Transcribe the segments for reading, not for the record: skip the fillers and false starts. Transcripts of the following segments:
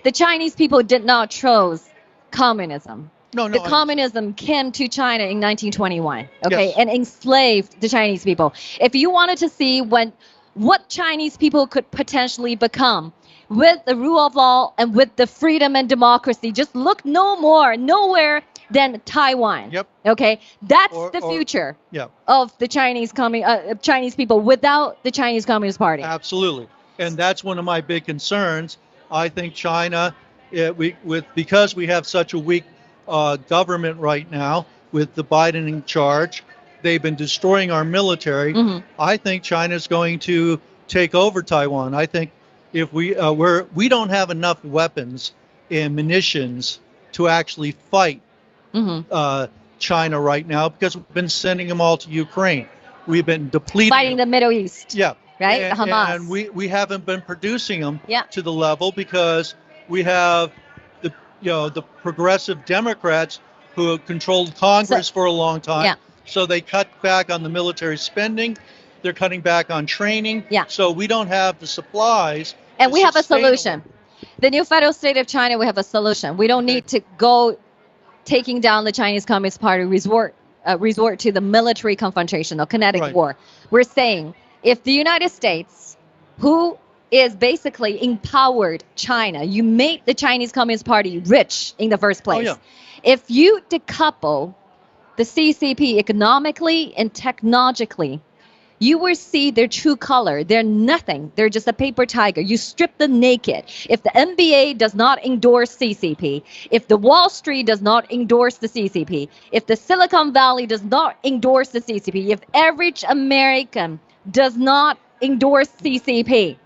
the Chinese people did not choose communism. No, The communism came to China in 1921, okay, Yes. and enslaved the Chinese people. If you wanted to see what Chinese people could potentially become with the rule of law and with the freedom and democracy, just look nowhere than Taiwan. Yep. Okay, that's the Or- future Yeah, of the Chinese people without the Chinese Communist Party. absolutely. And that's one of my big concerns. I think China, because we have such a weak government right now with the Biden in charge, they've been destroying our military. Mhm. I think China's going to take over Taiwan. I think if we don't have enough weapons and munitions to actually fight China right now, because we've been sending them all to Ukraine. We've been depleting Fighting the Middle East. Yeah. Right? And, Hamas. and we haven't been producing them Yeah. to the level because we have the progressive Democrats who have controlled Congress for a long time. Yeah. So they cut back on the military spending. They're cutting back on training. Yeah. So we don't have the supplies. And to we have a sustain solution. The new federal state of China, we have a solution. We don't need to go taking down the Chinese Communist Party, resort to the military confrontation or kinetic Right. war. We're saying if the United States, who is basically empowered China, you made the Chinese Communist Party rich in the first place. yeah. If you decouple the CCP economically and technologically, you will see their true color. They're nothing. They're just a paper tiger. You strip them naked. If the NBA does not endorse CCP, if the Wall Street does not endorse the CCP, if the Silicon Valley does not endorse the CCP, if average American does not endorse CCP,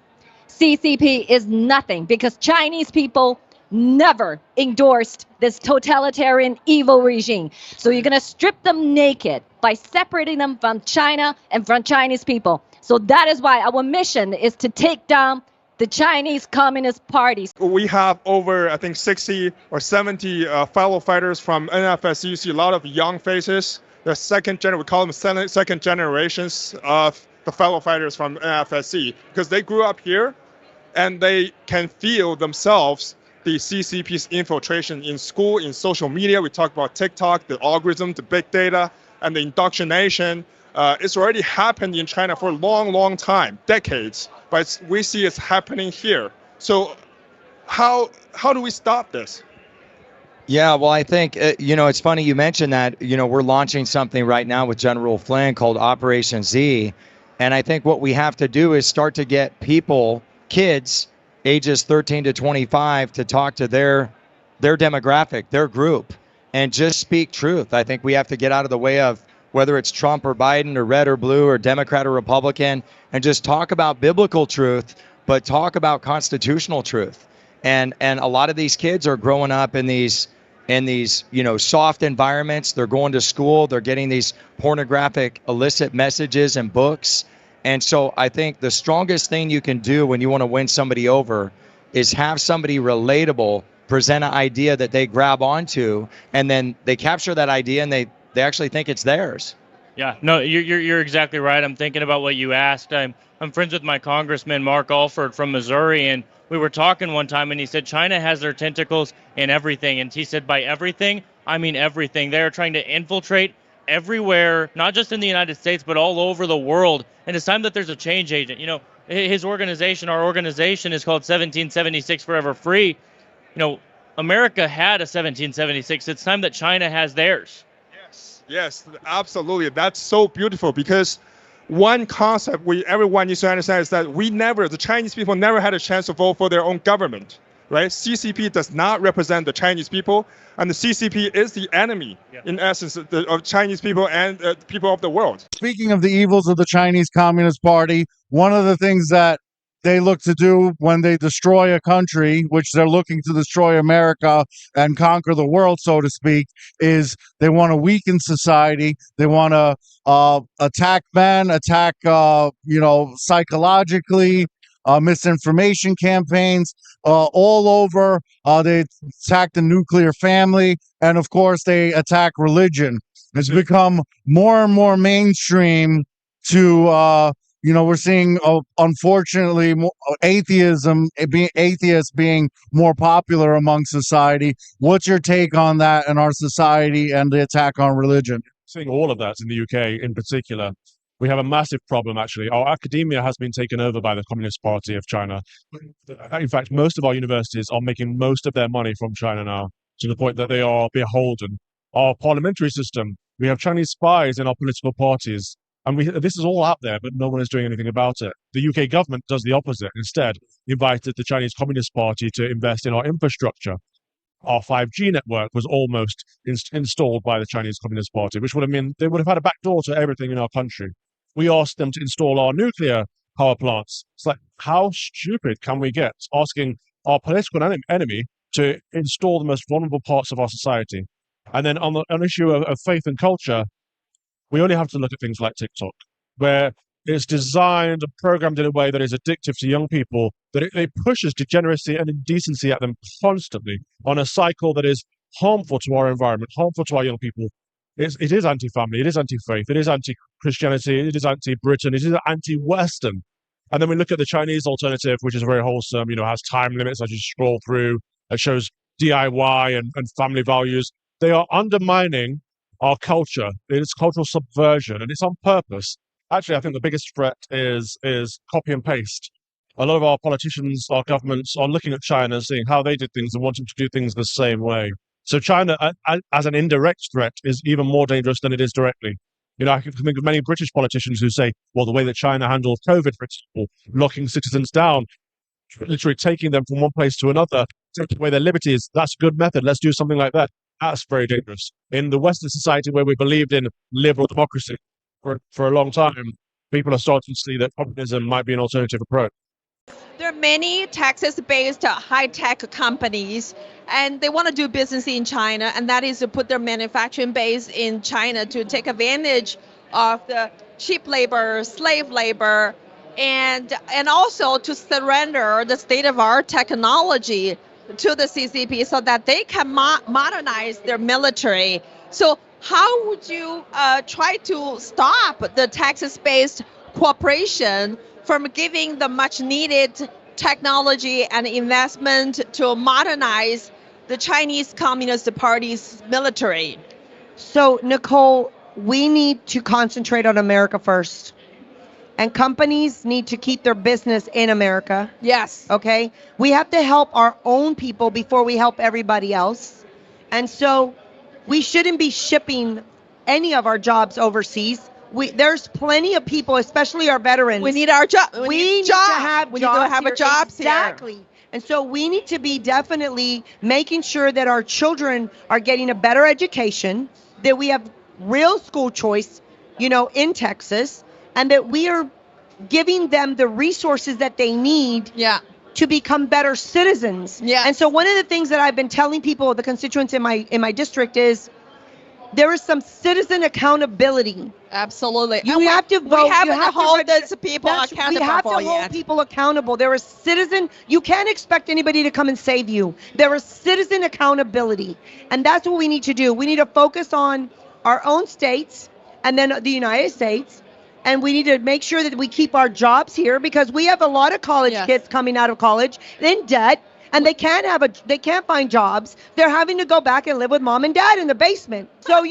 CCP is nothing because Chinese people never endorsed this totalitarian evil regime. So you're going to strip them naked by separating them from China and from Chinese people. So that is why our mission is to take down the Chinese Communist Party. We have over, I think, 60 or 70 fellow fighters from NFSC. You see a lot of young faces. The we call them second generations of the fellow fighters from NFSC because they grew up here and they can feel themselves the CCP's infiltration in school, in social media. We talk about TikTok, the algorithm, the big data, and the indoctrination. It's already happened in China for a long, long time, decades, but we see it's happening here. So how do we stop this? Yeah, well, I think, it's funny you mentioned that, we're launching something right now with General Flynn called Operation Z. And I think what we have to do is start to get kids, ages 13 to 25, to talk to their demographic, their group, and just speak truth. I think we have to get out of the way of whether it's Trump or Biden or red or blue or Democrat or Republican, and just talk about biblical truth, but talk about constitutional truth. And a lot of these kids are growing up in these soft environments. They're going to school. They're getting these pornographic, illicit messages and books. And so I think the strongest thing you can do when you want to win somebody over is have somebody relatable present an idea that they grab onto, and then they capture that idea and they actually think it's theirs. Yeah, no, you're exactly right. I'm thinking about what you asked. I'm friends with my congressman, Mark Alford from Missouri, and we were talking one time, and he said China has their tentacles in everything. And he said by everything, I mean everything. They're trying to infiltrate everywhere, not just in the United States, but all over the world. And it's time that there's a change agent. His organization, our organization, is called 1776 Forever Free. America had a 1776. It's time that China has theirs. Yes, absolutely. That's so beautiful because one concept everyone needs to understand is that the Chinese people never had a chance to vote for their own government, right? CCP does not represent the Chinese people, and the CCP is the enemy, in essence, of Chinese people and people of the world. Speaking of the evils of the Chinese Communist Party, one of the things that they look to do when they destroy a country, which they're looking to destroy America and conquer the world, so to speak, is they want to weaken society. They want to attack men, psychologically, misinformation campaigns all over. They attack the nuclear family. And of course, they attack religion. It's become more and more mainstream to we're seeing, unfortunately, atheists being more popular among society. What's your take on that in our society and the attack on religion? Seeing all of that in the UK in particular. We have a massive problem, actually. Our academia has been taken over by the Communist Party of China. In fact, most of our universities are making most of their money from China now, to the point that they are beholden. Our parliamentary system, we have Chinese spies in our political parties. And this is all out there, but no one is doing anything about it. The UK government does the opposite. Instead, invited the Chinese Communist Party to invest in our infrastructure. Our 5G network was almost installed by the Chinese Communist Party, which would have meant they would have had a backdoor to everything in our country. We asked them to install our nuclear power plants. It's like, how stupid can we get, asking our political enemy to install the most vulnerable parts of our society? And then on the issue of faith and culture, we only have to look at things like TikTok, where it's designed and programmed in a way that is addictive to young people, that it pushes degeneracy and indecency at them constantly on a cycle that is harmful to our environment, harmful to our young people. It is anti-family, it is anti-faith, it is anti-Christianity, it is anti-Britain, it is anti-Western. And then we look at the Chinese alternative, which is very wholesome, has time limits as you scroll through, it shows DIY and family values. They are undermining our culture. It's cultural subversion, and it's on purpose. Actually, I think the biggest threat is copy and paste. A lot of our politicians, our governments are looking at China, seeing how they did things and wanting to do things the same way. So China, as an indirect threat, is even more dangerous than it is directly. I can think of many British politicians who say, well, the way that China handled COVID, for example, locking citizens down, literally taking them from one place to another, taking away their liberties, that's a good method. Let's do something like that. That's very dangerous. In the Western society where we believed in liberal democracy for a long time, people are starting to see that communism might be an alternative approach. There are many Texas-based high-tech companies, and they want to do business in China, and that is to put their manufacturing base in China to take advantage of the cheap labor, slave labor, and also to surrender the state-of-art technology to the CCP so that they can modernize their military. So how would you try to stop the Texas-based corporation from giving the much-needed technology and investment to modernize the Chinese Communist Party's military? So, Nicole, we need to concentrate on America first. And companies need to keep their business in America. Yes. Okay? We have to help our own people before we help everybody else. And so we shouldn't be shipping any of our jobs overseas. There's plenty of people, especially our veterans. We need our job. We need to have we need to have a job here. Exactly. And so we need to be definitely making sure that our children are getting a better education, that we have real school choice, in Texas, and that we are giving them the resources that they need to become better citizens. Yeah. And so one of the things that I've been telling people, the constituents in my district, is there is some citizen accountability. Absolutely. You have to vote. We haven't hold those people accountable. We have to hold people accountable. There is citizen. You can't expect anybody to come and save you. There is citizen accountability, and that's what we need to do. We need to focus on our own states and then the United States, and we need to make sure that we keep our jobs here, because we have a lot of college kids coming out of college in debt. And they can't find jobs. They're having to go back and live with mom and dad in the basement. So,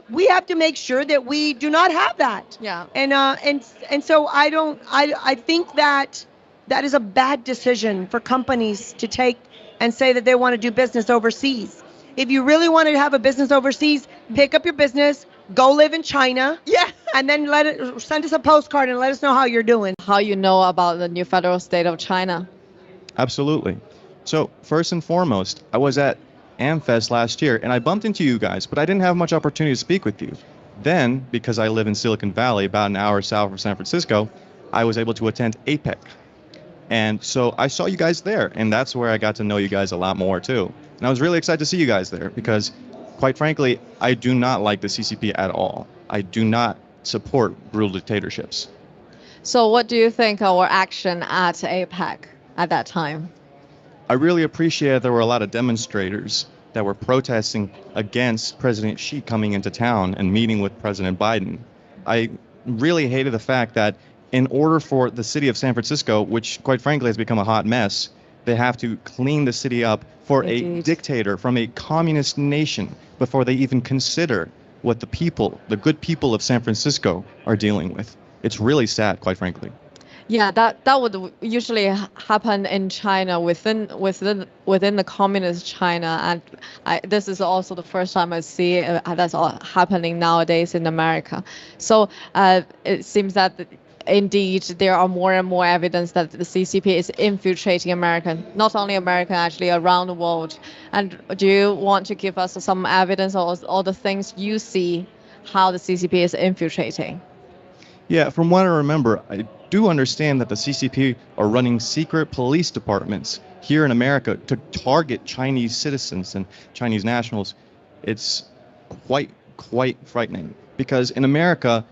we have to make sure that we do not have that. Yeah. And so I think that is a bad decision for companies to take and say that they want to do business overseas. If you really want to have a business overseas, pick up your business, go live in China. Yeah. And then send us a postcard and let us know how you're doing. How you know about the new federal state of China? Absolutely. So first and foremost, I was at AmFest last year and I bumped into you guys, but I didn't have much opportunity to speak with you. Then, because I live in Silicon Valley, about an hour south of San Francisco, I was able to attend APEC. And so I saw you guys there, and that's where I got to know you guys a lot more too. And I was really excited to see you guys there because, quite frankly, I do not like the CCP at all. I do not support brutal dictatorships. So what do you think our action at APEC at that time? I really appreciate there were a lot of demonstrators that were protesting against President Xi coming into town and meeting with President Biden. I really hated the fact that in order for the city of San Francisco, which quite frankly has become a hot mess, they have to clean the city up for a dictator from a communist nation before they even consider what the people, the good people of San Francisco, are dealing with. It's really sad, quite frankly. Yeah, that would usually happen in China within the communist China, and this is also the first time I see that's all happening nowadays in America. So it seems that indeed there are more and more evidence that the CCP is infiltrating America, not only America, actually around the world. And do you want to give us some evidence or all the things you see how the CCP is infiltrating? Yeah, from what I remember, I do understand that the CCP are running secret police departments here in America to target Chinese citizens and Chinese nationals. It's quite frightening, because in America,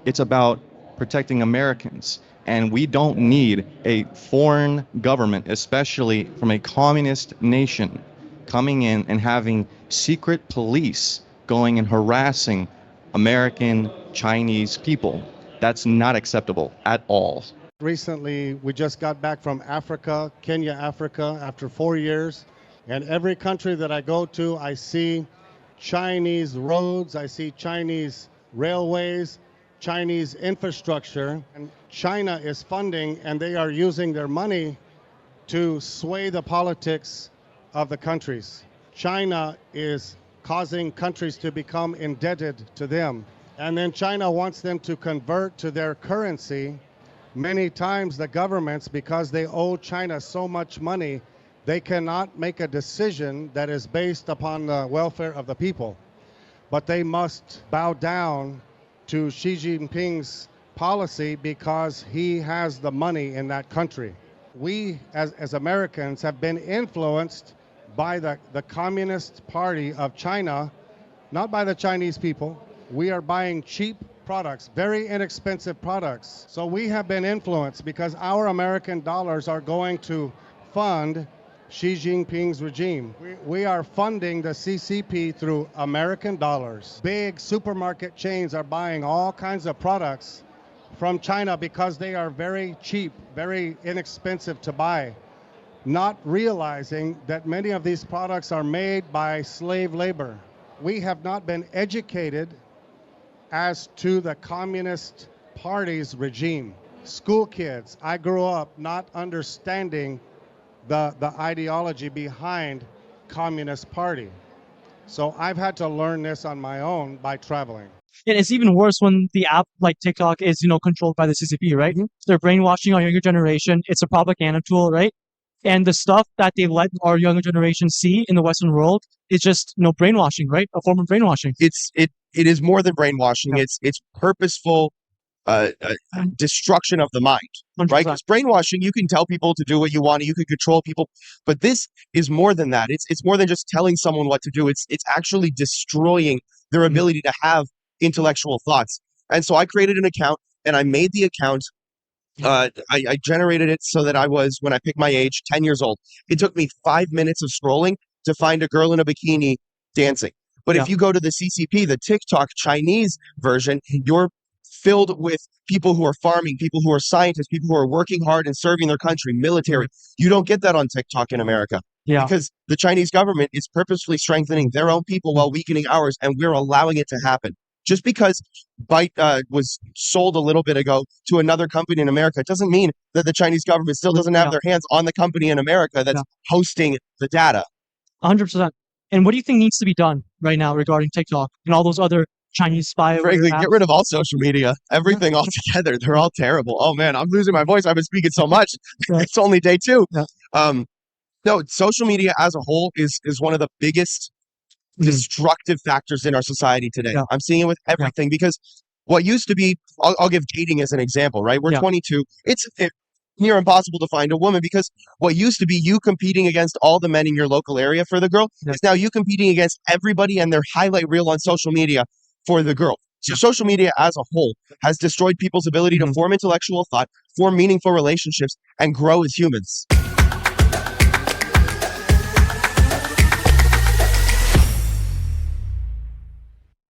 it's about protecting Americans, and we don't need a foreign government, especially from a communist nation, coming in and having secret police going and harassing American Chinese people. That's not acceptable at all. Recently, we just got back from Africa, Kenya, Africa, after 4 years. And every country that I go to, I see Chinese roads, I see Chinese railways, Chinese infrastructure. And China is funding, and they are using their money to sway the politics of the countries. China is causing countries to become indebted to them. And then China wants them to convert to their currency. Many times the governments, because they owe China so much money, they cannot make a decision that is based upon the welfare of the people. But they must bow down to Xi Jinping's policy because he has the money in that country. We, as Americans, have been influenced by the Communist Party of China, not by the Chinese people. We are buying cheap products, very inexpensive products. So we have been influenced because our American dollars are going to fund Xi Jinping's regime. We are funding the CCP through American dollars. Big supermarket chains are buying all kinds of products from China because they are very cheap, very inexpensive to buy, not realizing that many of these products are made by slave labor. We have not been educated as to the Communist Party's regime. School kids, I grew up not understanding the ideology behind Communist Party. So I've had to learn this on my own by traveling. And it's even worse when the app like TikTok is, controlled by the CCP, right? Mm-hmm. They're brainwashing our younger generation. It's a propaganda tool, right? And the stuff that they let our younger generation see in the Western world is just, brainwashing, right? A form of brainwashing. It is more than brainwashing. Yeah. It's purposeful destruction of the mind, 100%. Right? Because brainwashing, you can tell people to do what you want, you can control people, but this is more than that. It's more than just telling someone what to do. It's actually destroying their ability to have intellectual thoughts. And so I created an account, and I made the account. I generated it so that I was, when I picked my age, 10 years old. It took me 5 minutes of scrolling to find a girl in a bikini dancing. But if you go to the CCP, the TikTok Chinese version, you're filled with people who are farming, people who are scientists, people who are working hard and serving their country, military. You don't get that on TikTok in America. Yeah. Because the Chinese government is purposefully strengthening their own people while weakening ours, and we're allowing it to happen. Just because Byte was sold a little bit ago to another company in America doesn't mean that the Chinese government still doesn't have their hands on the company in America that's hosting the data. 100%. And what do you think needs to be done right now regarding TikTok and all those other Chinese spy? Frankly, get rid of all social media, everything altogether. They're all terrible. Oh man, I'm losing my voice. I've been speaking so much. It's only day 2. No, social media as a whole is one of the biggest destructive factors in our society today. Yeah. I'm seeing it with everything because what used to be, I'll give dating as an example, right? We're 22. It's near impossible to find a woman because what used to be you competing against all the men in your local area for the girl is now you competing against everybody and their highlight reel on social media for the girl. So social media as a whole has destroyed people's ability to form intellectual thought, form meaningful relationships, and grow as humans.